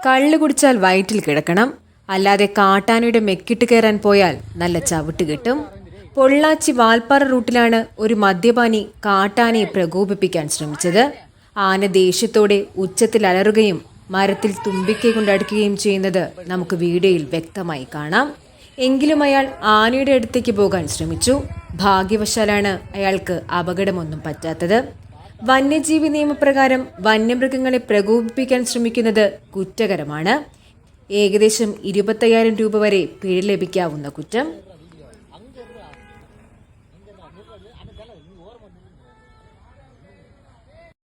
കള്ളു കുടിച്ചാൽ വയറ്റിൽ കിടക്കണം, അല്ലാതെ കാട്ടാനയുടെ മെക്കിട്ട് കയറാൻ പോയാൽ നല്ല ചവിട്ട് കിട്ടും. പൊള്ളാച്ചി വാൽപ്പാറ റൂട്ടിലാണ് ഒരു മദ്യപാനി കാട്ടാനയെ പ്രകോപിപ്പിക്കാൻ ശ്രമിച്ചത്. ആന ദേഷ്യത്തോടെ ഉച്ചത്തിൽ അലറുകയും മരത്തിൽ തുമ്പിക്കൈ കൊണ്ടടിക്കുകയും ചെയ്യുന്നത് നമുക്ക് വീഡിയോയിൽ വ്യക്തമായി കാണാം. എങ്കിലും അയാൾ ആനയുടെ അടുത്തേക്ക് പോകാൻ ശ്രമിച്ചു. ഭാഗ്യവശാലാണ് അയാൾക്ക് അപകടമൊന്നും പറ്റാത്തത്. വന്യജീവി നിയമപ്രകാരം വന്യമൃഗങ്ങളെ പ്രകോപിപ്പിക്കാൻ ശ്രമിക്കുന്നത് കുറ്റകരമാണ്. ഏകദേശം 25,000 രൂപ വരെ പിഴ ലഭിക്കാവുന്ന കുറ്റം.